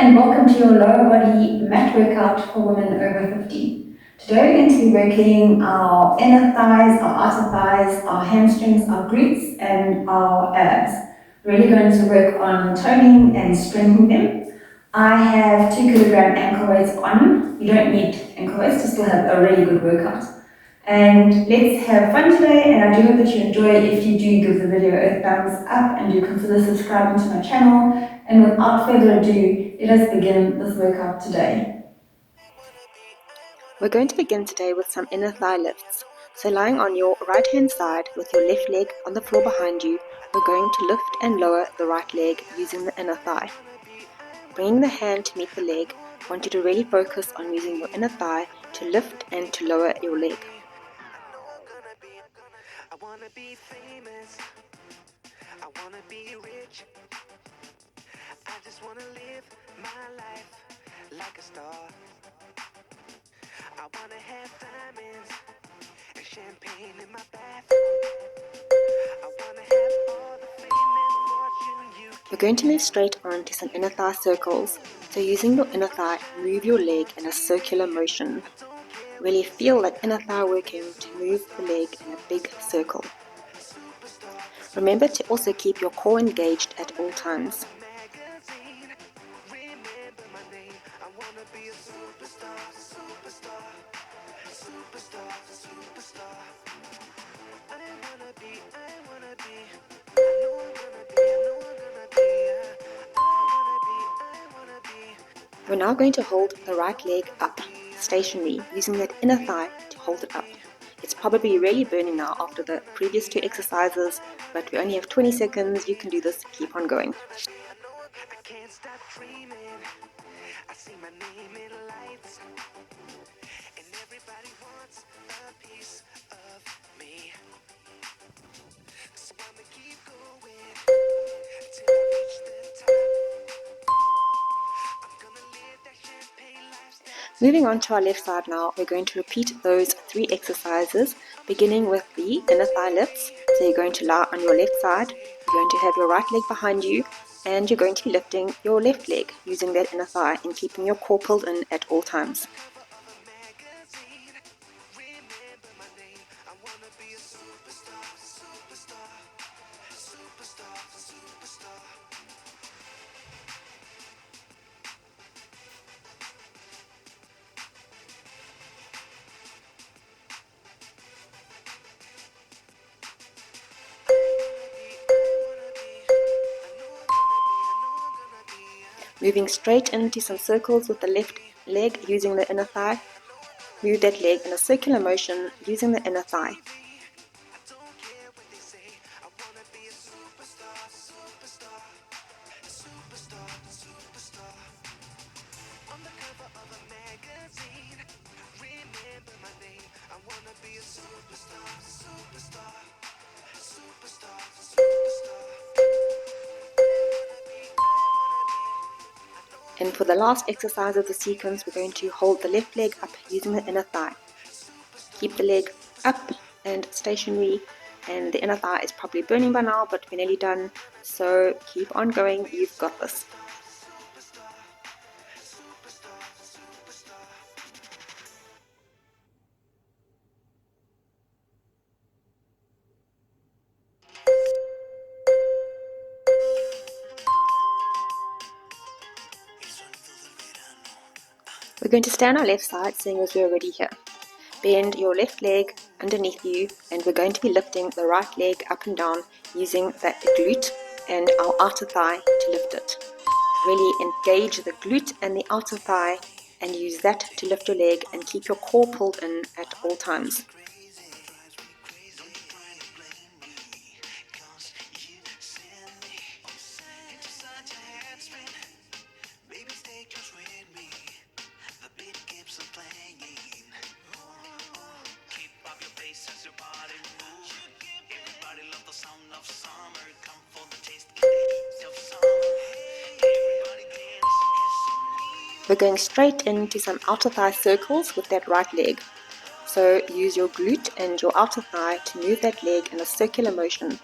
and welcome to your lower body mat workout for women over 50. Today we're going to be working our inner thighs, our outer thighs, our hamstrings, our glutes and our abs. Really going to work on toning and strengthening them. I have 2 kilogram ankle weights on. You don't need ankle weights to still have a really good workout. And let's have fun today, and I do hope that you enjoy. If you do, give the video a thumbs up and do consider subscribing to my channel. And without further ado, let us begin this workout today. We're going to begin today with some inner thigh lifts. So lying on your right hand side with your left leg on the floor behind you, we're going to lift and lower the right leg using the inner thigh. Bringing the hand to meet the leg, I want you to really focus on using your inner thigh to lift and to lower your leg. I wanna be famous, I wanna be rich, I just wanna live my life like a star. I wanna have diamonds and champagne in my bath. I wanna have all the fame and fortune you can. We're going to move straight on to some inner thigh circles. So using your inner thigh, move your leg in a circular motion. Really feel that inner thigh working to move the leg in a big circle. Remember to also keep your core engaged at all times. We're now going to hold the right leg up, stationary, using that inner thigh to hold it up. It's probably really burning now after the previous 2 exercises, but we only have 20 seconds. You can do this, keep on going. I can't stop dreaming, I see my name in lights, and everybody wants a piece of me. So I'ma keep going till I reach the top. I'm gonna live that champagne lifestyle. Moving on to our left side now, we're going to repeat those 3 exercises, beginning with the inner thigh lifts. So you're going to lie on your left side, you're going to have your right leg behind you, and you're going to be lifting your left leg using that inner thigh and keeping your core pulled in at all times. Moving straight into some circles with the left leg using the inner thigh. Move that leg in a circular motion using the inner thigh. And for the last exercise of the sequence, we're going to hold the left leg up using the inner thigh. Keep the leg up and stationary, and the inner thigh is probably burning by now, but we're nearly done, so keep on going, you've got this. We're going to stay on our left side, seeing as we're already here. Bend your left leg underneath you, and we're going to be lifting the right leg up and down using that glute and our outer thigh to lift it. Really engage the glute and the outer thigh and use that to lift your leg and keep your core pulled in at all times. We're going straight into some outer thigh circles with that right leg. So use your glute and your outer thigh to move that leg in a circular motion.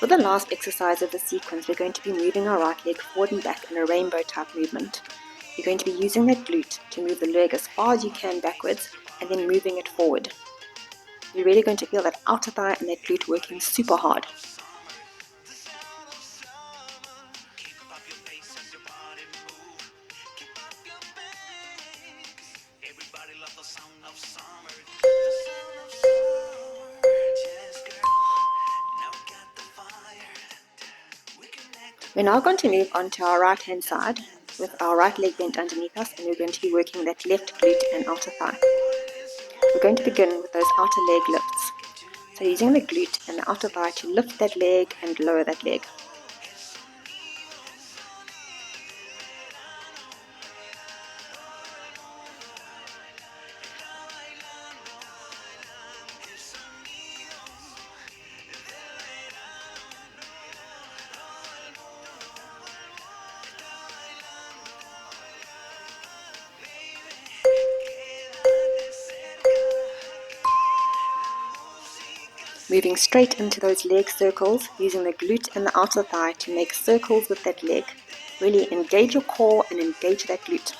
For the last exercise of the sequence, we're going to be moving our right leg forward and back in a rainbow type movement. You're going to be using that glute to move the leg as far as you can backwards and then moving it forward. You're really going to feel that outer thigh and that glute working super hard. We're now going to move onto our right hand side with our right leg bent underneath us, and we're going to be working that left glute and outer thigh. We're going to begin with those outer leg lifts. So using the glute and the outer thigh to lift that leg and lower that leg. Moving straight into those leg circles, using the glute and the outer thigh to make circles with that leg. Really engage your core and engage that glute.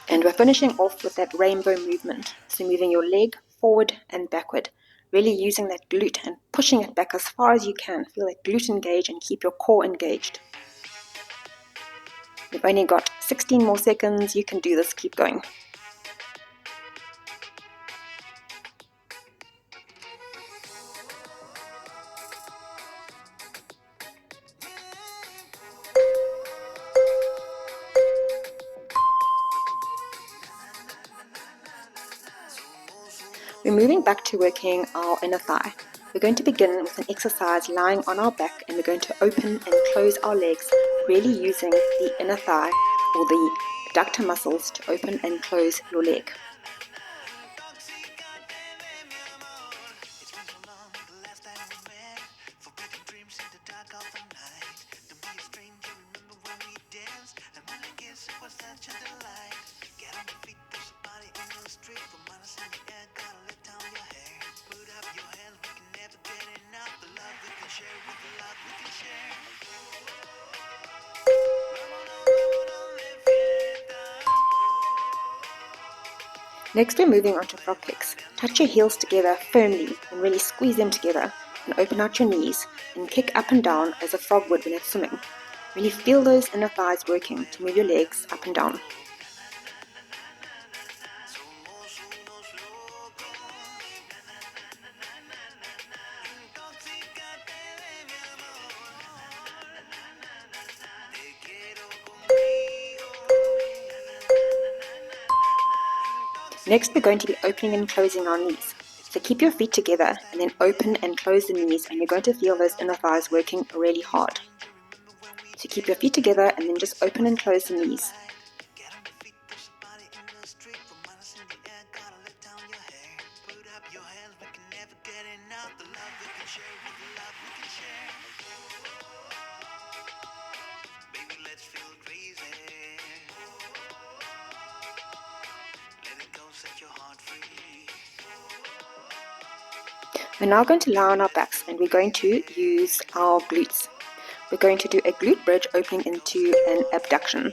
And we're finishing off with that rainbow movement. So moving your leg forward and backward. Really using that glute and pushing it back as far as you can. Feel that glute engage and keep your core engaged. We've only got 16 more seconds. You can do this. Keep going. We're moving back to working our inner thigh. We're going to begin with an exercise lying on our back, and we're going to open and close our legs, really using the inner thigh or the adductor muscles to open and close your leg. Next, we're moving on to frog kicks. Touch your heels together firmly and really squeeze them together, and open out your knees and kick up and down as a frog would when it's swimming. Really feel those inner thighs working to move your legs up and down. Next, we're going to be opening and closing our knees. So keep your feet together and then open and close the knees, and you're going to feel those inner thighs working really hard. So keep your feet together and then just open and close the knees. We're now going to lie on our backs, and we're going to use our glutes. We're going to do a glute bridge opening into an abduction.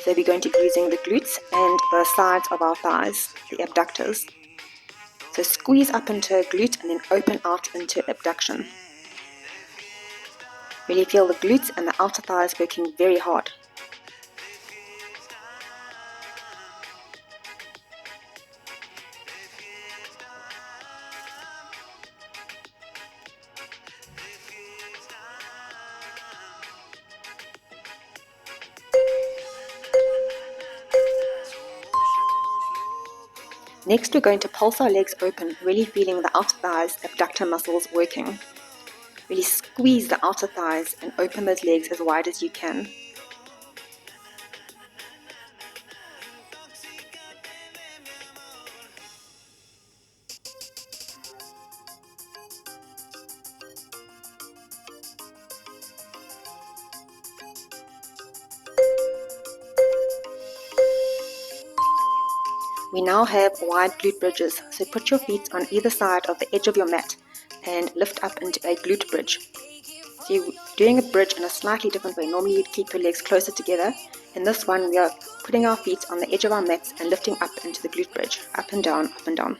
So we're going to be using the glutes and the sides of our thighs, the abductors. So squeeze up into a glute and then open out into abduction. Really feel the glutes and the outer thighs working very hard. Next, we're going to pulse our legs open, really feeling the outer thighs, abductor muscles working. Really squeeze the outer thighs and open those legs as wide as you can. We now have wide glute bridges, so put your feet on either side of the edge of your mat and lift up into a glute bridge. So you're doing a bridge in a slightly different way. Normally you'd keep your legs closer together. In this one, we are putting our feet on the edge of our mats and lifting up into the glute bridge, up and down, up and down.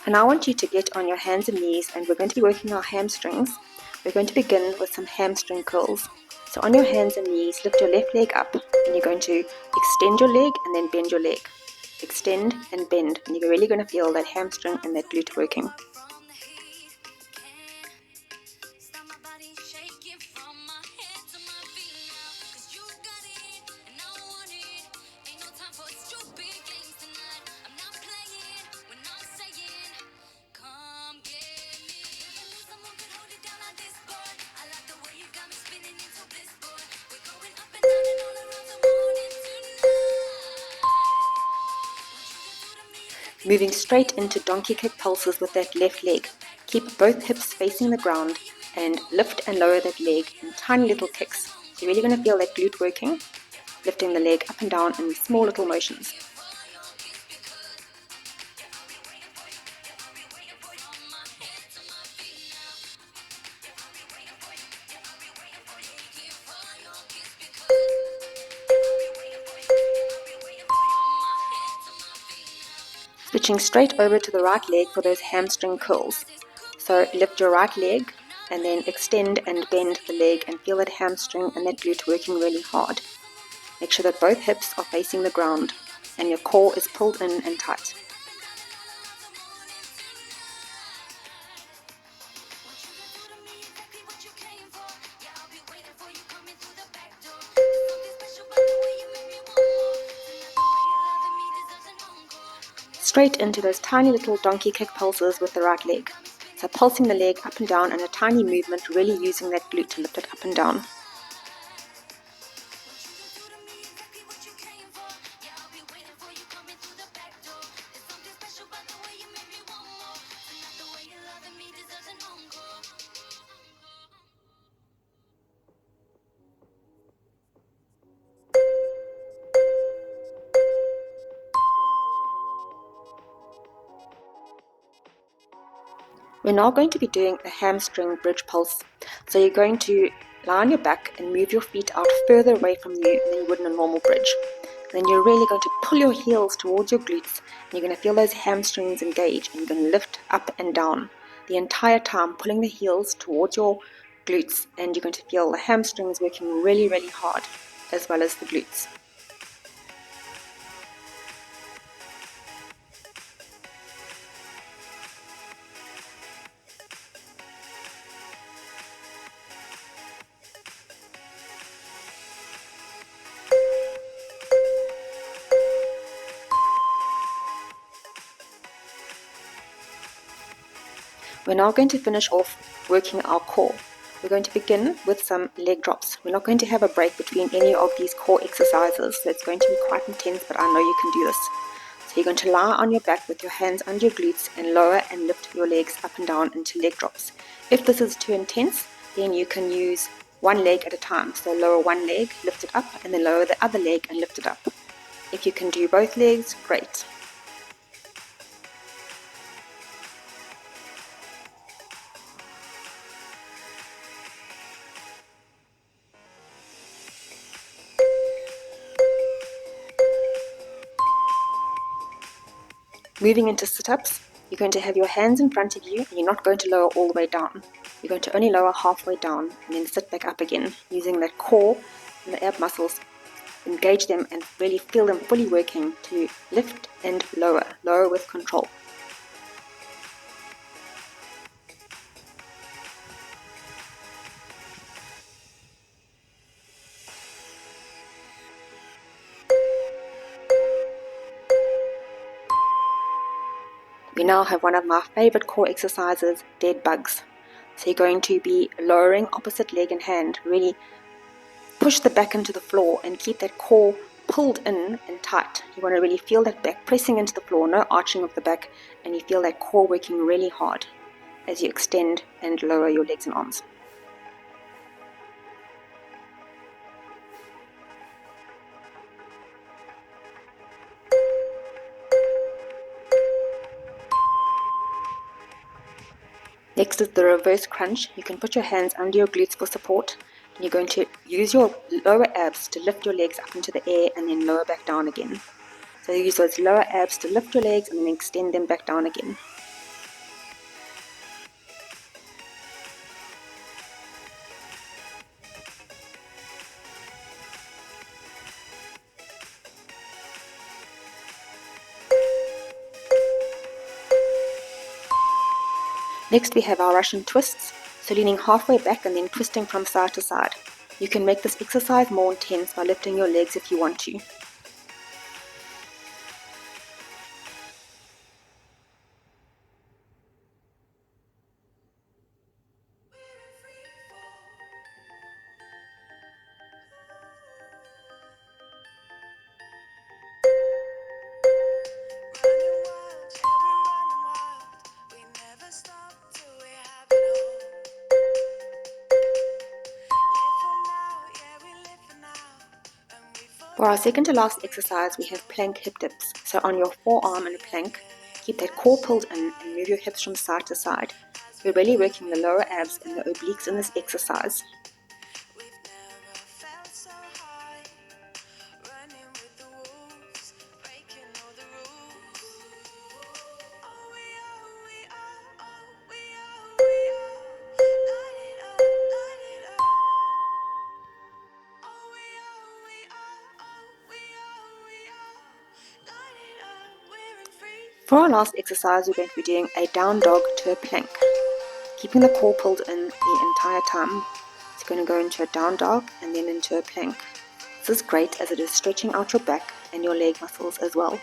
And I want you to get on your hands and knees, and we're going to be working our hamstrings. We're going to begin with some hamstring curls. So on your hands and knees, lift your left leg up, and you're going to extend your leg and then bend your leg. Extend and bend, and you're really going to feel that hamstring and that glute working. Moving straight into donkey kick pulses with that left leg. Keep both hips facing the ground and lift and lower that leg in tiny little kicks. So you're really going to feel that glute working, lifting the leg up and down in small little motions. Switching straight over to the right leg for those hamstring curls. So lift your right leg and then extend and bend the leg and feel that hamstring and that glute working really hard. Make sure that both hips are facing the ground and your core is pulled in and tight. Straight into those tiny little donkey kick pulses with the right leg. So pulsing the leg up and down in a tiny movement, really using that glute to lift it up and down. We're now going to be doing a hamstring bridge pulse. So you're going to lie on your back and move your feet out further away from you than you would in a normal bridge. Then you're really going to pull your heels towards your glutes, and you're going to feel those hamstrings engage, and you're going to lift up and down the entire time, pulling the heels towards your glutes, and you're going to feel the hamstrings working really, really hard, as well as the glutes. We're now going to finish off working our core. We're going to begin with some leg drops. We're not going to have a break between any of these core exercises, so it's going to be quite intense, but I know you can do this. So you're going to lie on your back with your hands under your glutes and lower and lift your legs up and down into leg drops. If this is too intense, then you can use one leg at a time. So lower one leg, lift it up, and then lower the other leg and lift it up. If you can do both legs, great. Moving into sit-ups, you're going to have your hands in front of you, and you're not going to lower all the way down. You're going to only lower halfway down and then sit back up again, using that core and the ab muscles. Engage them and really feel them fully working to lift and lower with control. We now have one of my favorite core exercises, dead bugs. So you're going to be lowering opposite leg and hand, really push the back into the floor and keep that core pulled in and tight. You want to really feel that back pressing into the floor, no arching of the back, and you feel that core working really hard as you extend and lower your legs and arms. Next is the reverse crunch. You can put your hands under your glutes for support, and you're going to use your lower abs to lift your legs up into the air and then lower back down again. So you use those lower abs to lift your legs and then extend them back down again. Next we have our Russian twists, so leaning halfway back and then twisting from side to side. You can make this exercise more intense by lifting your legs if you want to. For our second to last exercise, we have plank hip dips. So on your forearm in a plank, keep that core pulled in and move your hips from side to side. We're really working the lower abs and the obliques in this exercise. For our last exercise, we're going to be doing a down dog to a plank, keeping the core pulled in the entire time. It's going to go into a down dog and then into a plank. This is great as it is stretching out your back and your leg muscles as well.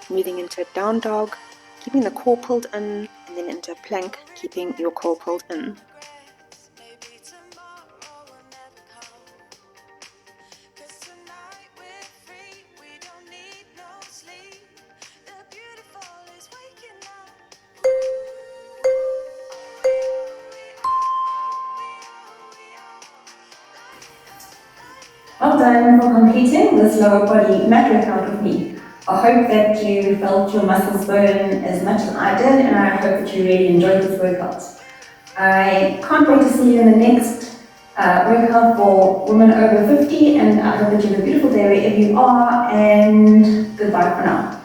Moving into a down dog, keeping the core pulled in, and then into a plank, keeping your core pulled in. Well done for completing this lower body mat workout with me. I hope that you felt your muscles burn as much as I did, and I hope that you really enjoyed this workout. I can't wait to see you in the next workout for women over 50, and I hope that you have a beautiful day wherever you are, and goodbye for now.